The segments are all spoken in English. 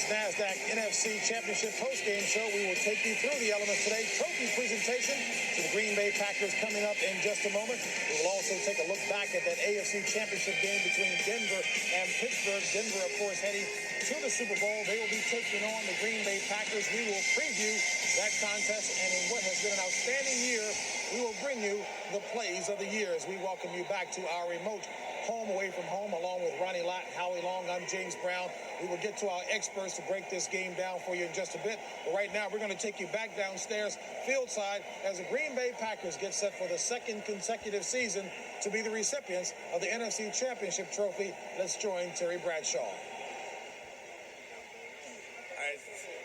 NASDAQ NFC Championship Postgame show. We will take you through the elements today. Trophy presentation to the Green Bay Packers coming up in just a moment. We will also take a look back at that AFC Championship game between Denver and Pittsburgh. Denver, of course, heading to the Super Bowl. They will be taking on the Green Bay Packers. We will preview that contest, and in what has been an outstanding year, we will bring you the plays of the year as we welcome you back to our remote home away from home, along with Ronnie Lott, Howie Long. I'm James Brown. We will get to our experts to break this game down for you in just a bit. But right now, we're going to take you back downstairs, field side, as the Green Bay Packers get set for the second consecutive season to be the recipients of the NFC Championship trophy. Let's join Terry Bradshaw. All right,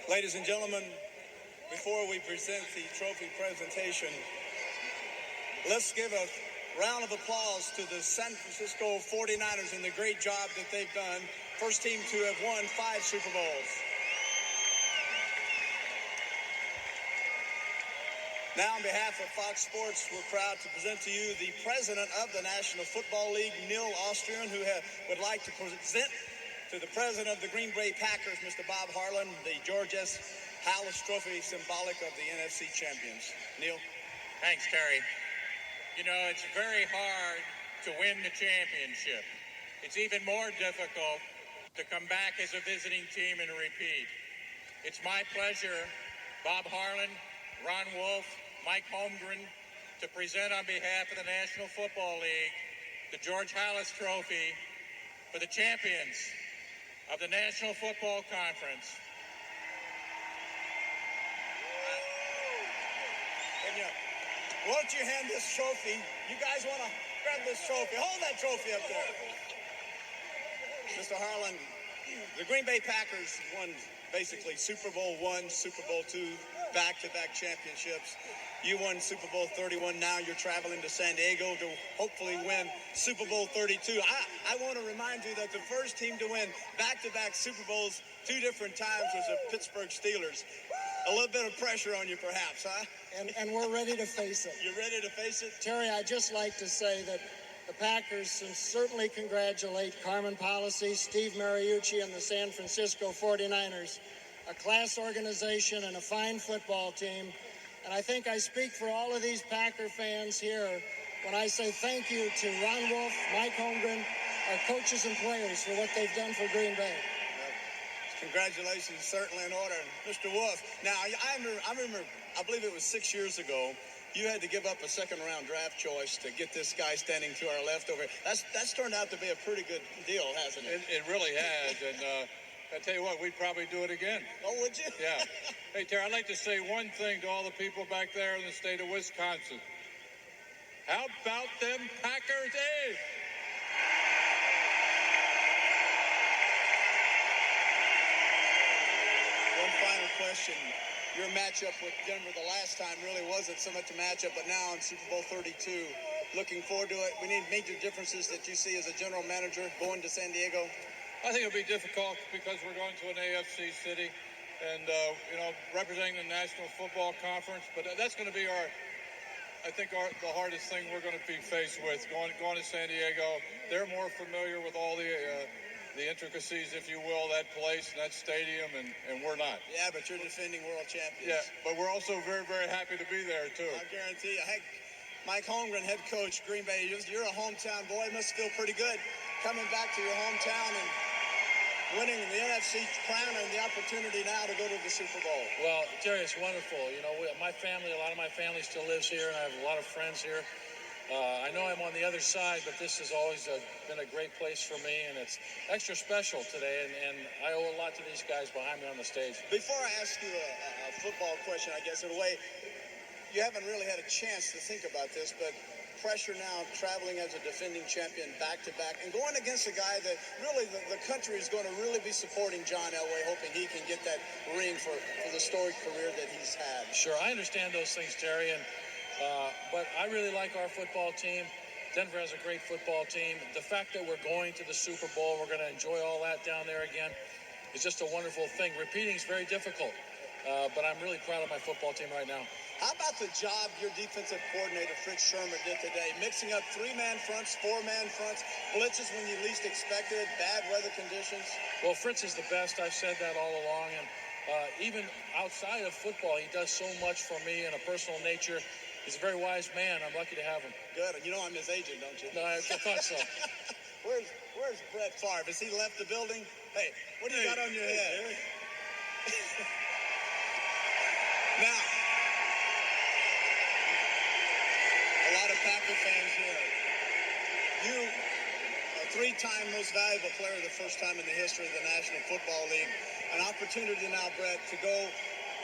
ladies and gentlemen, before we present the trophy presentation, let's give a round of applause to the San Francisco 49ers and the great job that they've done. First team to have won 5 Super Bowls. Now, on behalf of Fox Sports, we're proud to present to you the president of the National Football League, Neil Austrian, who would like to present to the president of the Green Bay Packers, Mr. Bob Harlan, the George S. Halas Trophy, symbolic of the NFC champions. Neil? Thanks, Terry. You know, it's very hard to win the championship. It's even more difficult to come back as a visiting team and repeat. It's my pleasure, Bob Harlan, Ron Wolf, Mike Holmgren, to present on behalf of the National Football League the George Halas Trophy for the champions of the National Football Conference. Won't you hand this trophy? You guys want to grab this trophy? Hold that trophy up there. Mr. Harlan, the Green Bay Packers won basically Super Bowl I, Super Bowl II, back-to-back championships. You won Super Bowl 31. Now you're traveling to San Diego to hopefully win Super Bowl 32. I want to remind you that the first team to win back-to-back Super Bowls 2 different times was the Pittsburgh Steelers. A little bit of pressure on you, perhaps, huh? And we're ready to face it. You're ready to face it? Terry, I'd just like to say that the Packers certainly congratulate Carmen Policy, Steve Mariucci, and the San Francisco 49ers, a class organization and a fine football team. And I think I speak for all of these Packer fans here when I say thank you to Ron Wolf, Mike Holmgren, our coaches and players for what they've done for Green Bay. Congratulations, certainly in order. Mr. Wolf, now I remember, I believe it was 6 years ago, you had to give up a second-round draft choice to get this guy standing to our left over. That's turned out to be a pretty good deal, hasn't it? It really has, and I tell you what, we'd probably do it again. Oh, would you? Yeah. Hey, Terry, I'd like to say one thing to all the people back there in the state of Wisconsin. How about them Packers? Hey! Final question. Your matchup with Denver the last time really wasn't so much a matchup, but now in Super Bowl 32, looking forward to it. We need major differences that you see as a general manager going to San Diego. I think it'll be difficult because we're going to an AFC city and, representing the National Football Conference. But that's going to be the hardest thing we're going to be faced with. Going to San Diego, they're more familiar with all the intricacies, if you will, that place and that stadium, and we're not. Yeah, but you're defending world champions. Yeah, but we're also very, very happy to be there, too. I guarantee you. Hey, Mike Holmgren, head coach, Green Bay, you're a hometown boy. It must feel pretty good coming back to your hometown and winning the NFC crown and the opportunity now to go to the Super Bowl. Well, Jerry, it's wonderful. You know, my family, a lot of my family still lives here, and I have a lot of friends here. I know I'm on the other side, but this has always been a great place for me, and it's extra special today, and I owe a lot to these guys behind me on the stage. Before I ask you a football question, I guess, in a way, you haven't really had a chance to think about this, but pressure now, traveling as a defending champion back-to-back, and going against a guy that really the country is going to really be supporting John Elway, hoping he can get that ring for the storied career that he's had. Sure, I understand those things, Terry, but I really like our football team. Denver has a great football team. The fact that we're going to the Super Bowl, we're going to enjoy all that down there again, is just a wonderful thing. Repeating is very difficult. but I'm really proud of my football team right now. How about the job your defensive coordinator, Fritz Shermer, did today, mixing up 3-man fronts, 4-man fronts, blitzes when you least expected, bad weather conditions? Well, Fritz is the best. I've said that all along. And even outside of football, he does so much for me in a personal nature. He's a very wise man. I'm lucky to have him. Good. And you know I'm his agent, don't you? No, I thought so. Where's Brett Favre? Has he left the building? Hey, what do you got on your head? Now, a lot of Packer fans here. You, a 3-time most valuable player the first time in the history of the National Football League. An opportunity now, Brett, to go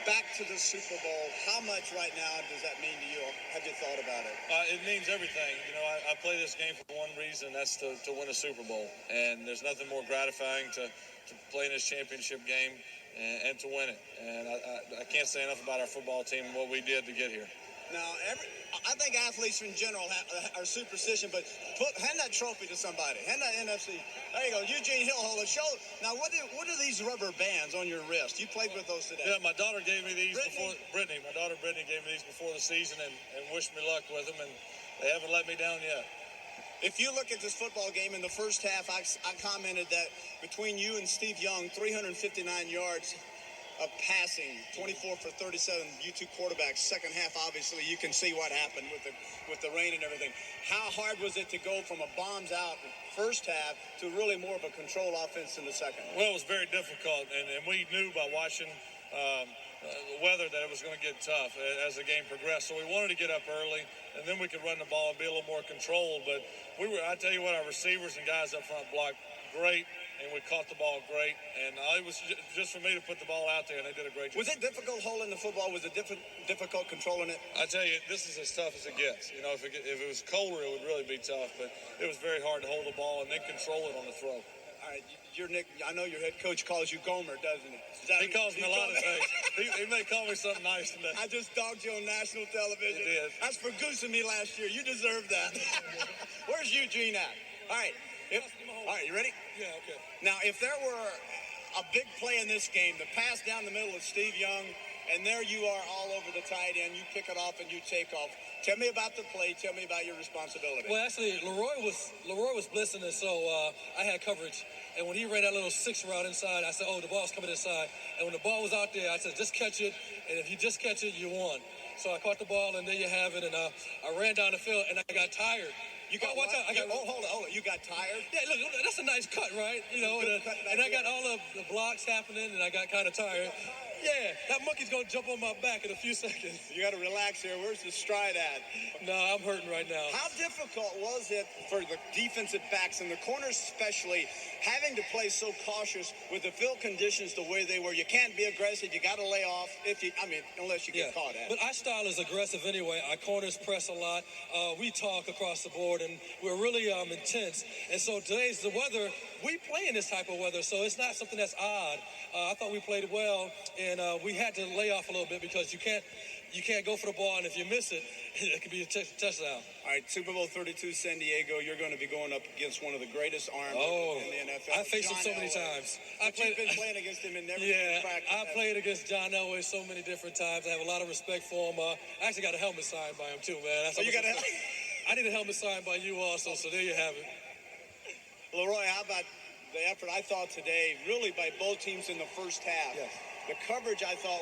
back to the Super Bowl. How much right now does that mean to you? Have you thought about it? It means everything. You know, I play this game for one reason. That's to win a Super Bowl. And there's nothing more gratifying to play in this championship game and to win it. And I can't say enough about our football team and what we did to get here. Now, I think athletes in general are superstition, but hand that trophy to somebody. Hand that NFC. There you go. Eugene Hillholder. Show. Now, what are these rubber bands on your wrist? You played with those today. Yeah, my daughter gave me these Brittany? My daughter Brittany gave me these before the season and wished me luck with them, and they haven't let me down yet. If you look at this football game in the first half, I commented that between you and Steve Young, 359 yards of passing, 24 for 37, you two quarterbacks. Second half, obviously, you can see what happened with the rain and everything. How hard was it to go from a bombs out first half to really more of a control offense in the second? Well, it was very difficult, and we knew by watching the weather that it was going to get tough as the game progressed. So we wanted to get up early, and then we could run the ball and be a little more controlled. But I tell you what, our receivers and guys up front blocked great, and we caught the ball great. And it was just for me to put the ball out there, and they did a great job. Was it difficult holding the football? Was it difficult controlling it? I tell you, this is as tough as it gets. You know, if it was colder, it would really be tough. But it was very hard to hold the ball and then control it on the throw. All right, I know your head coach calls you Gomer, doesn't he? He calls me a lot of things. He may call me something nice today. I just dogged you on national television. You did. That's for goosing me last year. You deserve that. Where's Eugene at? All right. All right, you ready? Yeah, okay. Now, if there were a big play in this game, the pass down the middle of Steve Young, and there you are all over the tight end, you pick it off and you take off. Tell me about the play. Tell me about your responsibility. Well, actually, Leroy was blitzing, and so I had coverage. And when he ran that little 6 route inside, I said, oh, the ball's coming inside. And when the ball was out there, I said, just catch it. And if you just catch it, you won. So I caught the ball, and there you have it. And I ran down the field, and I got tired. You got watch out. hold on. You got tired? Yeah, look, that's a nice cut, right? You know, and I got all of the blocks happening, and I got kind of tired. Yeah, that monkey's going to jump on my back in a few seconds. You got to relax here. Where's the stride at? No, I'm hurting right now. How difficult was it for the defensive backs and the corners especially having to play so cautious with the field conditions the way they were? You can't be aggressive. You got to lay off unless you get caught at it. But our style is aggressive anyway. Our corners press a lot. We talk across the board, and we're really intense. And so today's the weather. We play in this type of weather, so it's not something that's odd. I thought we played well, and we had to lay off a little bit because you can't go for the ball, and if you miss it, it could be a touchdown. All right, Super Bowl 32, San Diego. You're going to be going up against one of the greatest arms in the NFL. I faced him so many times. You've been playing against him in every practice. I played against John Elway so many different times. I have a lot of respect for him. I actually got a helmet signed by him too, man. I need a helmet signed by you also, so there you have it. Leroy, how about the effort I thought today, really by both teams in the first half? Yes. The coverage I thought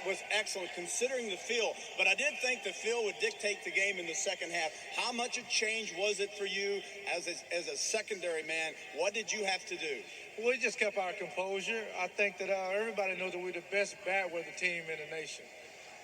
was excellent considering the field, but I did think the field would dictate the game in the second half. How much a change was it for you as a secondary man? What did you have to do? We just kept our composure. I think that everybody knows that we're the best bat weather team in the nation.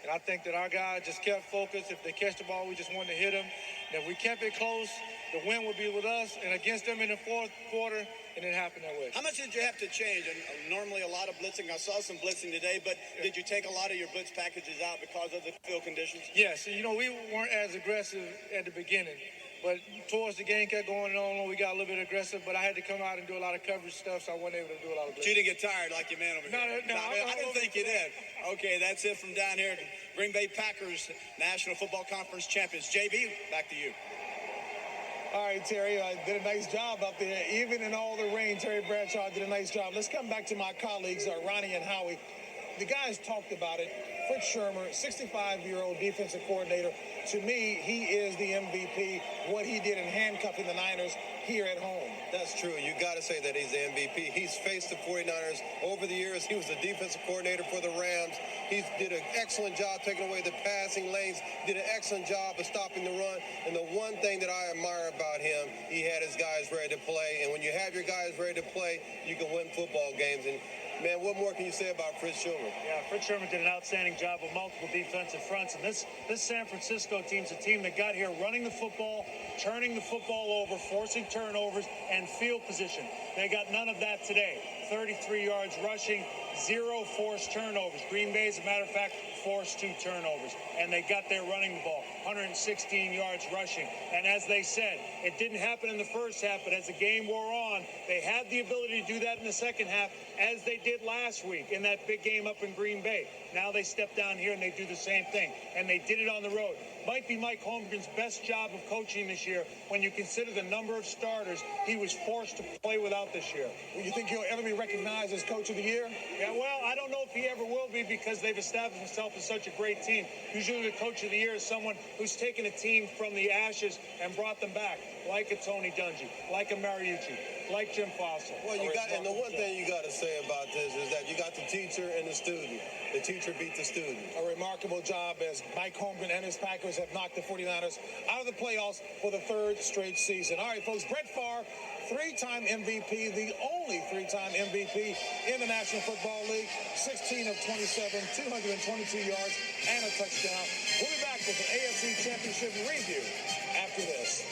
And I think that our guys just kept focused. If they catch the ball, we just wanted to hit them. And if we kept it close, the win would be with us and against them in the fourth quarter, and it happened that way. How much did you have to change? And normally a lot of blitzing. I saw some blitzing today, but did you take a lot of your blitz packages out because of the field conditions? Yes. You know, we weren't as aggressive at the beginning. But towards the game kept going on, we got a little bit aggressive, but I had to come out and do a lot of coverage stuff, so I wasn't able to do a lot of blitz. You didn't get tired like your man over here? No, I didn't think you did. Okay, that's it from down here. Green Bay Packers, National Football Conference champions. JB, back to you. All right, Terry, did a nice job up there. Even in all the rain, Terry Bradshaw did a nice job. Let's come back to my colleagues, Ronnie and Howie. the guys talked about it. Fritz Shurmur, 65-year-old defensive coordinator. To me, he is the MVP. What he did in handcuffing the Niners here at home. That's true. You got to say that he's the MVP. He's faced the 49ers over the years. He was the defensive coordinator for the Rams. He did an excellent job taking away the passing lanes, did an excellent job of stopping the run. And the one thing that I admire about him, he had his guys ready to play. And when you have your guys ready to play, you can win football games. And man, what more can you say about Fritz Shurmur? Yeah, Fritz Shurmur did an outstanding job with multiple defensive fronts. And this San Francisco team's a team that got here running the football, turning the football over, forcing turnovers, and field position. They got none of that today. 33 yards rushing, 0 forced turnovers. Green Bay, as a matter of fact, forced 2 turnovers. And they got there running the ball, 116 yards rushing. And as they said, it didn't happen in the first half, but as the game wore on, they had the ability to do that in the second half, as they did last week in that big game up in Green Bay. Now they step down here and they do the same thing. And they did it on the road. Might be Mike Holmgren's best job of coaching this year when you consider the number of starters he was forced to play without this year. Well, you think he'll ever be recognized as Coach of the Year? Yeah, well, I don't know if he ever will be because they've established himself as such a great team. Usually the Coach of the Year is someone who's taken a team from the ashes and brought them back, like a Tony Dungy, like a Mariucci, like Jim Fossil. Well, you got, and the one thing you got to say about this is that you got the teacher and the student. The teacher beat the student. A remarkable job as Mike Holmgren and his Packers have knocked the 49ers out of the playoffs for the 3rd straight season. All right, folks, Brett Favre, 3-time MVP, the only 3-time MVP in the National Football League, 16 of 27, 222 yards, and a touchdown. We'll be back with an AFC Championship review after this.